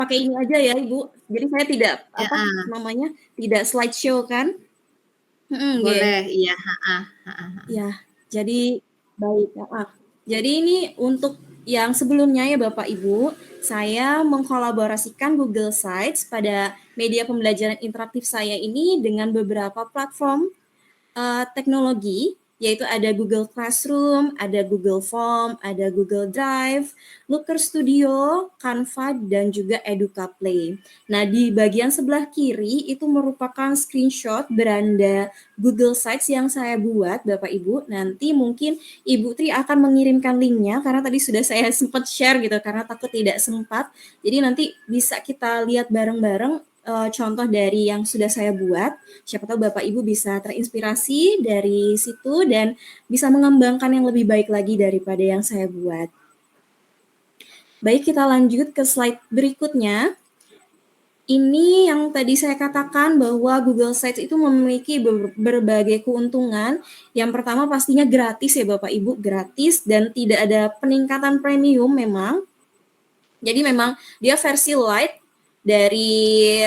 pakai ini aja ya Ibu. Jadi saya tidak apa Heeh. namanya, tidak slideshow kan? Nggih. Boleh, iya, heeh heeh heeh. Ya, jadi baik, heeh. Jadi ini untuk yang sebelumnya ya Bapak Ibu, saya mengkolaborasikan Google Sites pada media pembelajaran interaktif saya ini dengan beberapa platform teknologi, yaitu ada Google Classroom, ada Google Form, ada Google Drive, Looker Studio, Canva, dan juga EducaPlay. Nah, di bagian sebelah kiri itu merupakan screenshot beranda Google Sites yang saya buat, Bapak Ibu. Nanti mungkin Ibu Tri akan mengirimkan linknya, karena tadi sudah saya sempat share gitu, karena takut tidak sempat. Jadi nanti bisa kita lihat bareng-bareng contoh dari yang sudah saya buat. Siapa tahu Bapak Ibu bisa terinspirasi dari situ dan bisa mengembangkan yang lebih baik lagi daripada yang saya buat. Baik, kita lanjut ke slide berikutnya. Ini yang tadi saya katakan bahwa Google Sites itu memiliki berbagai keuntungan. Yang pertama pastinya gratis ya Bapak Ibu, gratis dan tidak ada peningkatan premium memang. Jadi memang dia versi light dari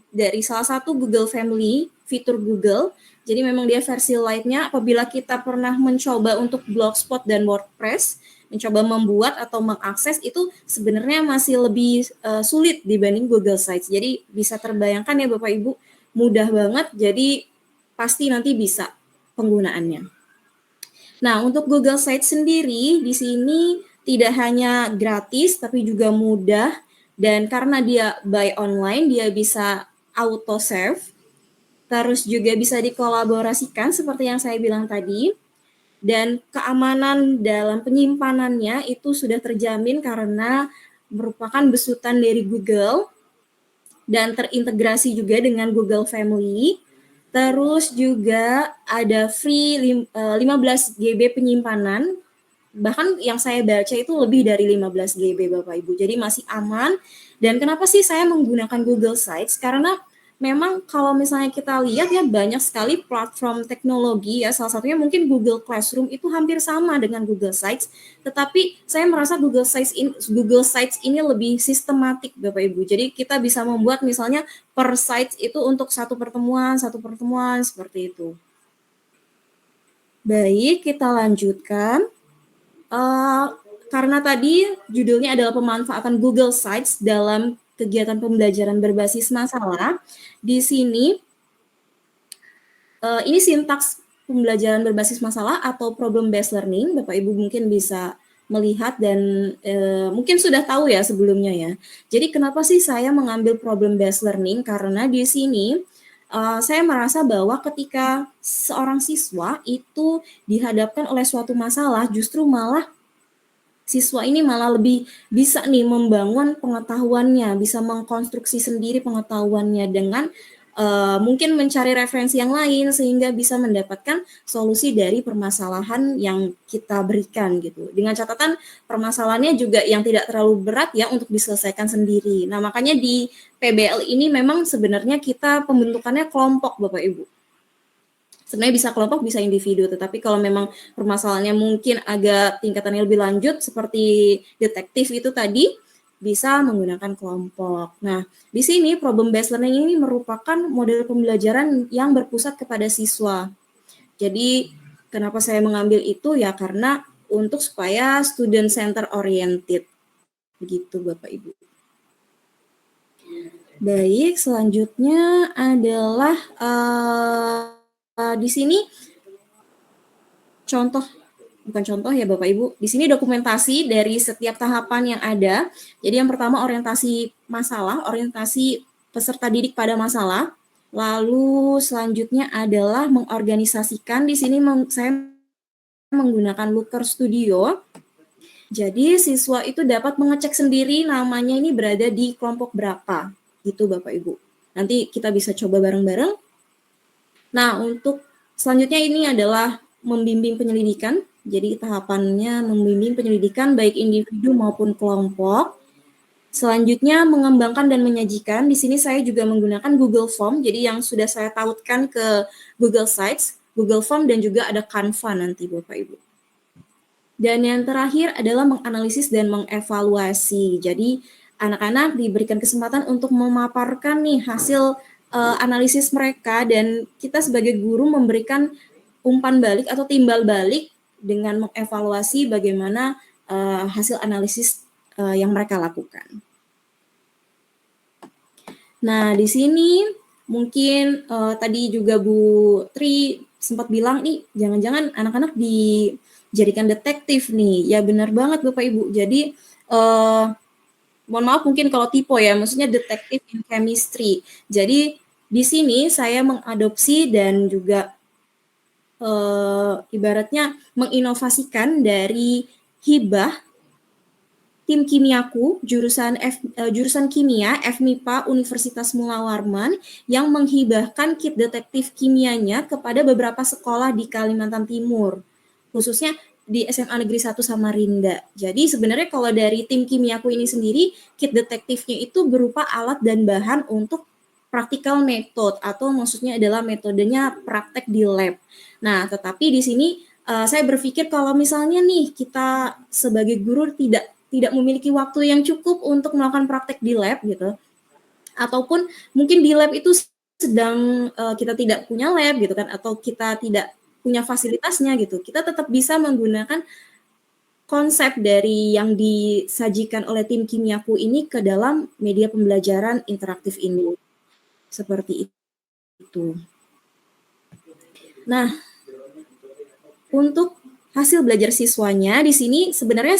dari salah satu Google Family, fitur Google. Jadi memang dia versi light-nya apabila kita pernah mencoba untuk Blogspot dan WordPress, mencoba membuat atau mengakses itu sebenarnya masih lebih sulit dibanding Google Sites. Jadi bisa terbayangkan ya Bapak Ibu, mudah banget, jadi pasti nanti bisa penggunaannya. Nah, untuk Google Sites sendiri di sini tidak hanya gratis tapi juga mudah, dan karena dia by online dia bisa auto save, terus juga bisa dikolaborasikan seperti yang saya bilang tadi, dan keamanan dalam penyimpanannya itu sudah terjamin karena merupakan besutan dari Google dan terintegrasi juga dengan Google Family. Terus juga ada free 15 GB penyimpanan, bahkan yang saya baca itu lebih dari 15 GB Bapak Ibu, jadi masih aman. Dan kenapa sih saya menggunakan Google Sites? Karena memang kalau misalnya kita lihat ya banyak sekali platform teknologi ya, salah satunya mungkin Google Classroom itu hampir sama dengan Google Sites, tetapi saya merasa Google Sites ini lebih sistematik Bapak Ibu. Jadi kita bisa membuat misalnya per sites itu untuk satu pertemuan seperti itu. Baik, kita lanjutkan. Karena tadi judulnya adalah pemanfaatan Google Sites dalam kegiatan pembelajaran berbasis masalah. Di sini ini sintaks pembelajaran berbasis masalah atau problem based learning. Bapak Ibu mungkin bisa melihat dan mungkin sudah tahu ya sebelumnya ya. Jadi kenapa sih saya mengambil problem based learning? Karena di sini saya merasa bahwa ketika seorang siswa itu dihadapkan oleh suatu masalah, justru malah siswa ini malah lebih bisa nih membangun pengetahuannya, bisa mengkonstruksi sendiri pengetahuannya dengan mungkin mencari referensi yang lain sehingga bisa mendapatkan solusi dari permasalahan yang kita berikan gitu. Dengan catatan permasalahannya juga yang tidak terlalu berat ya untuk diselesaikan sendiri. Nah, makanya di PBL ini memang sebenarnya kita pembentukannya kelompok Bapak Ibu. Sebenarnya bisa kelompok, bisa individu, tetapi kalau memang permasalahannya mungkin agak tingkatannya lebih lanjut seperti detektif itu tadi, bisa menggunakan kelompok. Nah, di sini problem based learning ini merupakan model pembelajaran yang berpusat kepada siswa. Jadi, kenapa saya mengambil itu ya karena untuk supaya student center oriented. Begitu Bapak Ibu. Baik, selanjutnya adalah di sini bukan contoh ya Bapak Ibu. Di sini dokumentasi dari setiap tahapan yang ada. Jadi yang pertama orientasi masalah, orientasi peserta didik pada masalah. Lalu selanjutnya adalah mengorganisasikan. Di sini saya menggunakan Looker Studio. Jadi siswa itu dapat mengecek sendiri namanya ini berada di kelompok berapa. Gitu Bapak Ibu. Nanti kita bisa coba bareng-bareng. Nah, untuk selanjutnya ini adalah membimbing penyelidikan. Jadi tahapannya membimbing penyelidikan baik individu maupun kelompok. Selanjutnya mengembangkan dan menyajikan. Di sini saya juga menggunakan Google Form. Jadi yang sudah saya tautkan ke Google Sites, Google Form dan juga ada Canva nanti Bapak Ibu. Dan yang terakhir adalah menganalisis dan mengevaluasi. Jadi anak-anak diberikan kesempatan untuk memaparkan nih hasil analisis mereka, dan kita sebagai guru memberikan umpan balik atau timbal balik dengan mengevaluasi bagaimana hasil analisis yang mereka lakukan. Nah, di sini mungkin tadi juga Bu Tri sempat bilang nih, jangan-jangan anak-anak dijadikan detektif nih. Ya benar banget Bapak Ibu. Jadi mohon maaf mungkin kalau typo ya, maksudnya detektif in chemistry. Jadi di sini saya mengadopsi dan juga ibaratnya menginovasikan dari hibah tim kimiaku jurusan kimia FMIPA Universitas Mula Warman yang menghibahkan kit detektif kimianya kepada beberapa sekolah di Kalimantan Timur, khususnya di SMA Negeri 1 Samarinda. Jadi sebenarnya kalau dari tim kimiaku ini sendiri, kit detektifnya itu berupa alat dan bahan untuk practical method, atau maksudnya adalah metodenya praktek di lab. Nah, tetapi di sini saya berpikir kalau misalnya nih kita sebagai guru tidak memiliki waktu yang cukup untuk melakukan praktek di lab gitu, ataupun mungkin di lab itu sedang kita tidak punya lab gitu kan, atau kita tidak punya fasilitasnya gitu, kita tetap bisa menggunakan konsep dari yang disajikan oleh tim kimiaku ini ke dalam media pembelajaran interaktif ini. Seperti itu. Nah, untuk hasil belajar siswanya di sini sebenarnya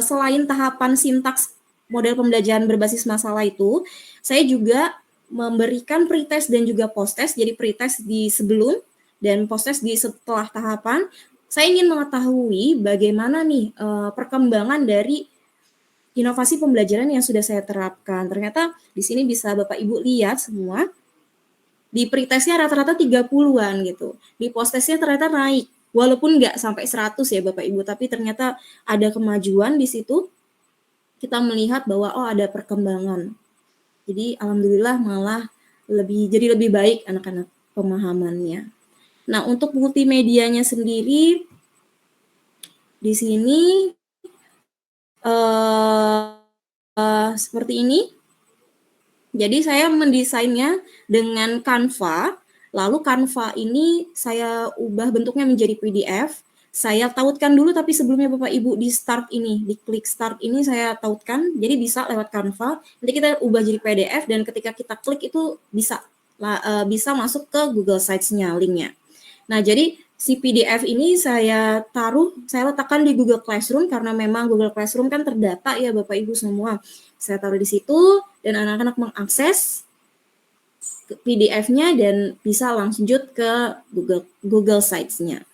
selain tahapan sintaks model pembelajaran berbasis masalah itu, saya juga memberikan pretest dan juga posttest. Jadi pretest di sebelum dan posttest di setelah tahapan. Saya ingin mengetahui bagaimana nih perkembangan dari inovasi pembelajaran yang sudah saya terapkan. Ternyata di sini bisa Bapak Ibu lihat semua. Di pretestnya rata-rata 30-an gitu. Di posttestnya ternyata naik. Walaupun nggak sampai 100 ya Bapak Ibu, tapi ternyata ada kemajuan di situ. Kita melihat bahwa ada perkembangan. Jadi alhamdulillah malah jadi lebih baik anak-anak pemahamannya. Nah, untuk multimedianya sendiri di sini seperti ini. Jadi saya mendesainnya dengan Canva. Lalu Canva ini saya ubah bentuknya menjadi PDF. Saya tautkan dulu, tapi sebelumnya Bapak Ibu di start ini, di klik start ini saya tautkan. Jadi bisa lewat Canva. Nanti kita ubah jadi PDF, dan ketika kita klik itu bisa masuk ke Google Sites-nya linknya. Nah, jadi si PDF ini saya letakkan di Google Classroom, karena memang Google Classroom kan terdata ya Bapak Ibu semua. Saya taruh di situ dan anak-anak mengakses PDF-nya dan bisa lanjut ke Google Sites-nya.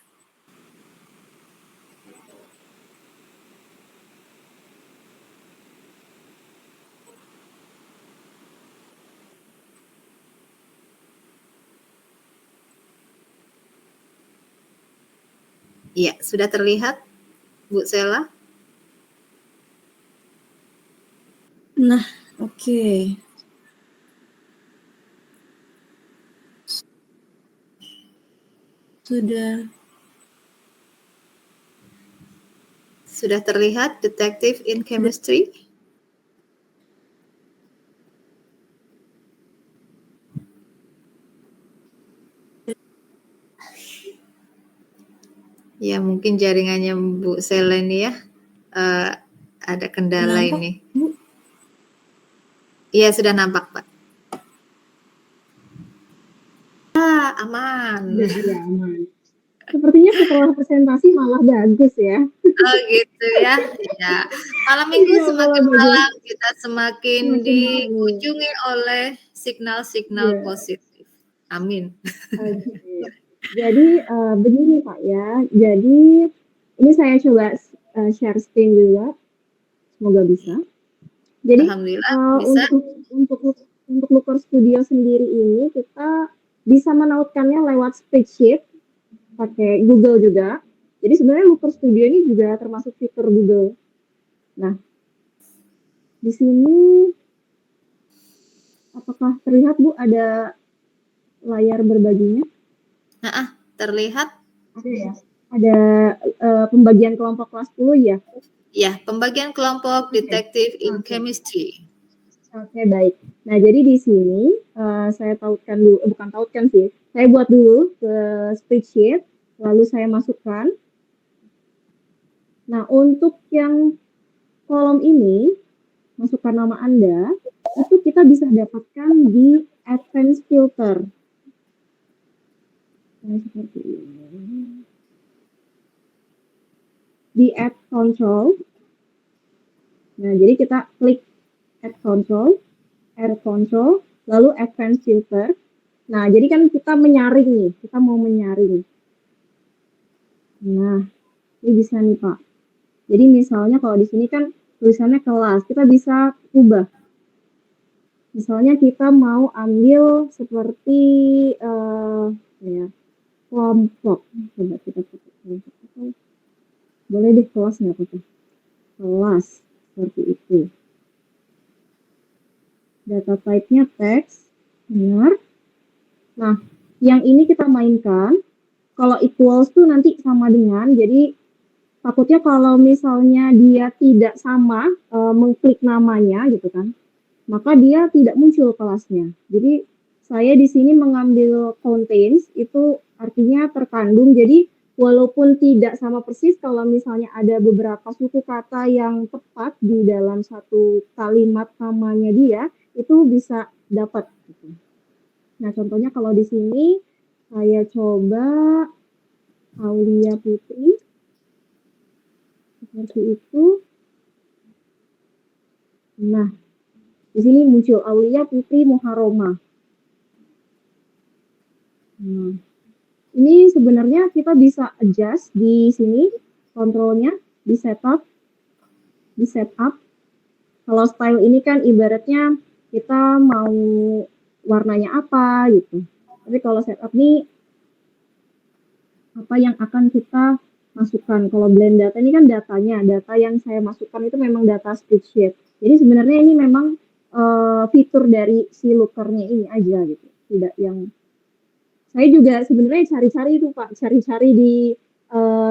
Iya, sudah terlihat, Bu Sela? Nah, oke. Sudah terlihat Detective in Chemistry? Ya, mungkin jaringannya Bu Sela ini ya, ada kendala nampak, ini. Bu? Iya, sudah nampak, Pak. Aman. Ya, aman. Sepertinya setelah presentasi malah bagus ya. Oh gitu ya. Ya. Malam minggu semakin malam kita semakin dikunjungi oleh signal-signal positif. Amin. Okay. Jadi begini Pak ya. Jadi ini saya coba share screen juga. Semoga bisa. Jadi Alhamdulillah bisa. Untuk Looker Studio sendiri ini kita bisa menautkannya lewat spreadsheet pakai Google juga. Jadi sebenarnya Looker Studio ini juga termasuk fitur Google. Nah, di sini apakah terlihat Bu ada layar berbaginya? Terlihat. Oke ya. ada pembagian kelompok kelas 10 ya? Ya, pembagian kelompok Detective in Oke. Chemistry. Oke, baik. Nah, jadi di sini saya tautkan dulu, bukan tautkan sih, saya buat dulu ke spreadsheet, lalu saya masukkan. Nah, untuk yang kolom ini, masukkan nama Anda, itu kita bisa dapatkan di Advanced Filter. Nah, seperti ini. Di Add Control. Nah, jadi kita klik Add Control, lalu Advanced Filter. Nah, jadi kan kita menyaring nih, kita mau menyaring. Nah, ini bisa nih Pak. Jadi misalnya kalau di sini kan tulisannya kelas, kita bisa ubah. Misalnya kita mau ambil seperti ya, kelompok. Coba kita pakai kelompok. Boleh deh kelas nggak apa-apa. Kelas seperti itu. Data type-nya teks, benar. Nah, yang ini kita mainkan. Kalau equals tuh nanti sama dengan, jadi takutnya kalau misalnya dia tidak sama mengklik namanya gitu kan, maka dia tidak muncul kelasnya. Jadi saya di sini mengambil contains itu artinya terkandung. Jadi walaupun tidak sama persis, kalau misalnya ada beberapa suku kata yang tepat di dalam satu kalimat namanya dia, itu bisa dapat. Gitu. Nah contohnya kalau di sini saya coba Aulia Putri seperti itu. Nah di sini muncul Aulia Putri Muharoma. Nah, ini sebenarnya kita bisa adjust di sini kontrolnya di setup, di setup. Kalau style ini kan ibaratnya kita mau warnanya apa gitu. Tapi kalau setup nih apa yang akan kita masukkan. Kalau blend data ini kan datanya, data yang saya masukkan itu memang data spreadsheet. Jadi sebenarnya ini memang fitur dari si lookernya ini aja gitu. Tidak yang saya juga sebenarnya cari-cari itu Pak, cari-cari di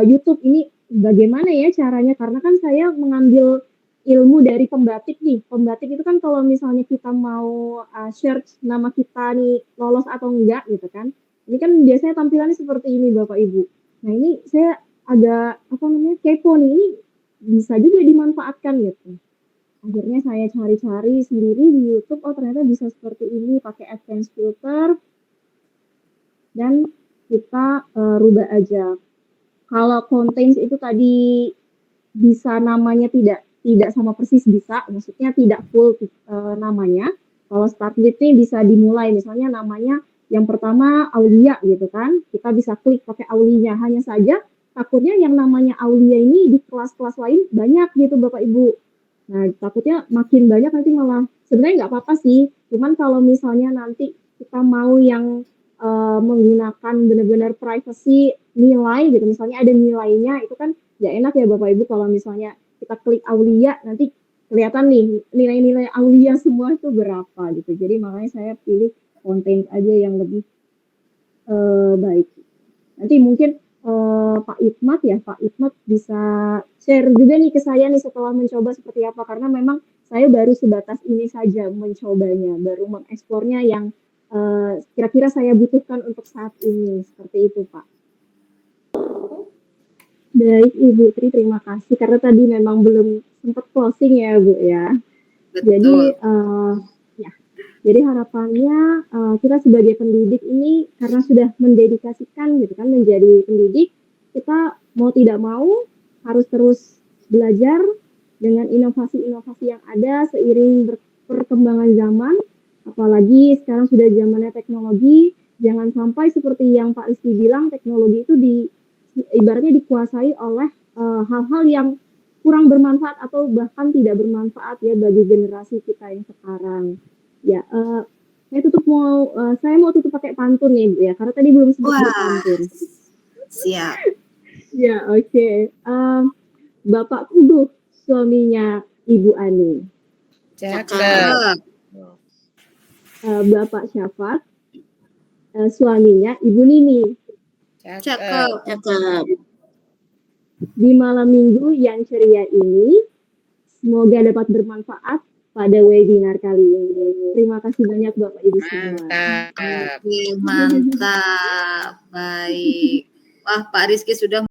YouTube ini bagaimana ya caranya, karena kan saya mengambil ilmu dari pembatik nih. Pembatik itu kan kalau misalnya kita mau search nama kita nih lolos atau enggak gitu kan. Ini kan biasanya tampilannya seperti ini Bapak Ibu. Nah ini saya agak apa namanya kepo nih, ini bisa juga dimanfaatkan gitu. Akhirnya saya cari-cari sendiri di YouTube, oh ternyata bisa seperti ini pakai advanced filter. Dan kita rubah aja. Kalau contains itu tadi bisa namanya tidak sama persis bisa, maksudnya tidak full namanya. Kalau start with nih bisa dimulai, misalnya namanya yang pertama Aulia gitu kan, kita bisa klik pakai Aulia. Hanya saja takutnya yang namanya Aulia ini di kelas-kelas lain banyak gitu Bapak Ibu. Nah takutnya makin banyak nanti malah sebenarnya nggak apa-apa sih, cuman kalau misalnya nanti kita mau yang menggunakan benar-benar privacy nilai gitu, misalnya ada nilainya, itu kan nggak enak ya Bapak Ibu kalau misalnya kita klik Aulia nanti kelihatan nih nilai-nilai Aulia semua itu berapa gitu. Jadi makanya saya pilih konten aja yang lebih baik. Nanti mungkin Pak Itmat bisa share juga nih ke saya nih setelah mencoba seperti apa, karena memang saya baru sebatas ini saja mencobanya, baru mengeksplornya yang kira-kira saya butuhkan untuk saat ini, seperti itu Pak. Baik Ibu Tri, terima kasih karena tadi memang belum sempat closing ya Bu ya. Betul. Jadi ya, jadi harapannya kita sebagai pendidik ini karena sudah mendedikasikan gitu kan menjadi pendidik, kita mau tidak mau harus terus belajar dengan inovasi-inovasi yang ada seiring perkembangan zaman. Apalagi sekarang sudah zamannya teknologi, jangan sampai seperti yang Pak Rizky bilang, teknologi itu ibaratnya dikuasai oleh hal-hal yang kurang bermanfaat atau bahkan tidak bermanfaat ya bagi generasi kita yang sekarang. Ya, saya mau tutup pakai pantun nih Bu ya, karena tadi belum sempat berpantun. Siap. Ya, oke. Bapak Kuduh, suaminya Ibu Ani. Cakep. Bapak Syafat, suaminya Ibu Nini. Cakep. di malam minggu yang ceria ini. Semoga dapat bermanfaat pada webinar kali ini. Terima kasih banyak Bapak Ibu semua. Oke, mantap. Baik. Wah, Pak Rizky sudah